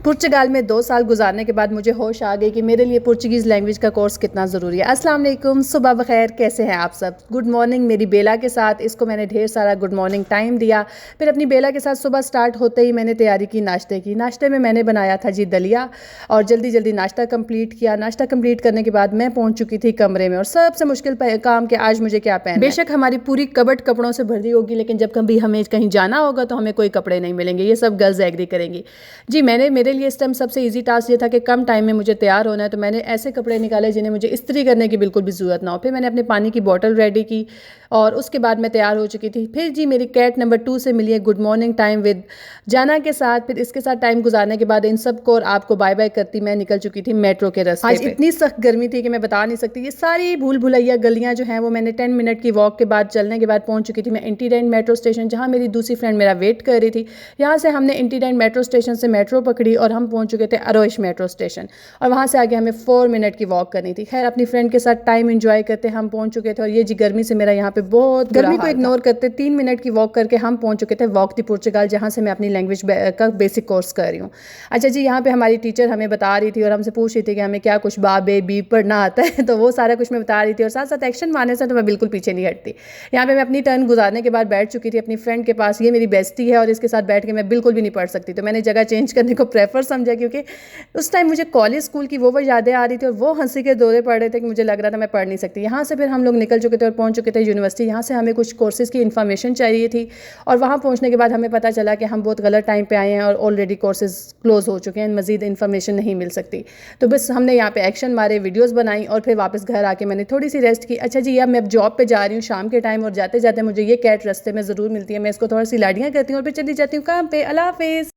पुर्तगाल में 2 साल गुजारने के बाद मुझे होश आ गई कि मेरे लिए पुर्तगीज़ लैंग्वेज का कोर्स कितना ज़रूरी है। अस्सलाम वालेकुम, सुबह बखैर, कैसे हैं आप सब? गुड मॉर्निंग मेरी बेला के साथ। इसको मैंने ढेर सारा गुड मॉर्निंग टाइम दिया। फिर अपनी बेला के साथ सुबह स्टार्ट होते ही मैंने तैयारी की नाश्ते की। नाश्ते में मैंने बनाया था जी दलिया और जल्दी जल्दी नाश्ता कंप्लीट किया। नाश्ता कंप्लीट करने के बाद मैं पहुँच चुकी थी कमरे में और सबसे मुश्किल काम कि आज मुझे क्या पहनना है। बेशक हमारी पूरी कबट कपड़ों से भरी होगी, लेकिन जब कभी हमें कहीं जाना होगा तो हमें कोई कपड़े नहीं मिलेंगे। ये सब गर्ल्स एग्री करेंगी जी। मेरे लिए इस टाइम सबसे इजी टास्क ये था कि कम टाइम में मुझे तैयार होना है, तो मैंने ऐसे कपड़े निकाले जिन्हें मुझे इस्त्री करने की बिल्कुल भी ज़रूरत ना हो। फिर मैंने अपने पानी की बोतल रेडी की और उसके बाद मैं तैयार हो चुकी थी। फिर जी मेरी कैट नंबर 2 से मिली है गुड मॉर्निंग टाइम विद जाना के साथ। फिर इसके साथ टाइम गुजारने के बाद इन सब को और आपको बाय बाय करती मैं निकल चुकी थी मेट्रो के रास्ते पे। आज इतनी सख्त गर्मी थी कि मैं बता नहीं सकती। ये सारी भूल भुलैया गलियां जो हैं वो मैंने 10 मिनट की वॉक के बाद चलने के बाद पहुंच चुकी थी मैं इंटीडेंट मेट्रो स्टेशन, जहाँ मेरी दूसरी फ्रेंड मेरा वेट कर रही थी। यहाँ से हमने इंटीडेंट मेट्रो स्टेशन से मेट्रो पकड़ी और हम पहुंच चुके थे अरोइश मेट्रो स्टेशन और वहाँ से आगे हमें 4 मिनट की वॉक करनी थी। खैर अपनी फ्रेंड के साथ टाइम एंजॉय करते हम पहुंच चुके थे और ये जी गर्मी से मेरा यहाँ पे बहुत गर्मी को इग्नोर करते 3 मिनट की वॉक करके हम पहुंच चुके थे वॉक दी पुर्तगाल, जहाँ से मैं अपनी लैंग्वेज का बेसिक कोर्स कर रही हूँ। अच्छा जी, यहाँ पे हमारी टीचर हमें बता रही थी और हमसे पूछ रही थी कि हमें क्या कुछ बा बे बी पढ़ना आता है, तो वो सारा कुछ मैं बता रही थी और साथ साथ एक्शन मारने से तो मैं बिल्कुल पीछे नहीं हटती। यहाँ पे मैं अपनी टर्न गुजारने के बाद बैठ चुकी थी अपनी फ्रेंड के पास। ये मेरी बेस्टी है और इसके साथ बैठ के मैं बिल्कुल भी नहीं पढ़ सकती, तो मैंने जगह चेंज करने को प्रेफर समझा, क्योंकि उस टाइम मुझे कॉलेज स्कूल की वो यादें आ रही थी और वो हंसी के दौरे पड़ रहे थे कि मुझे लग रहा था मैं पढ़ नहीं सकती। यहाँ से फिर हम लोग निकल चुके थे और पहुँच चुके थे यूनिवर्सिटी। यहाँ से हमें कुछ कोर्सेज़ की इन्फॉर्मेशन चाहिए थी और वहाँ पहुँचने के बाद हमें पता चला कि हम बहुत गलत टाइम पे आए हैं और ऑलरेडी कोर्सेज़ क्लोज हो चुके हैं, मज़ीद इन्फॉर्मेशन नहीं मिल सकती। तो बस हमने यहाँ पे एक्शन मारे, वीडियोज़ बनाई और फिर वापस घर आके मैंने थोड़ी सी रेस्ट की। अच्छा जी, अब मैं जॉब पे जा रही हूँ शाम के टाइम और जाते जाते मुझे ये कैट रास्ते में ज़रूर मिलती है। मैं इसको थोड़ा सी लाडियाँ करती हूँ और फिर चली जाती हूँ काम पे। अल्लाह हाफिज़।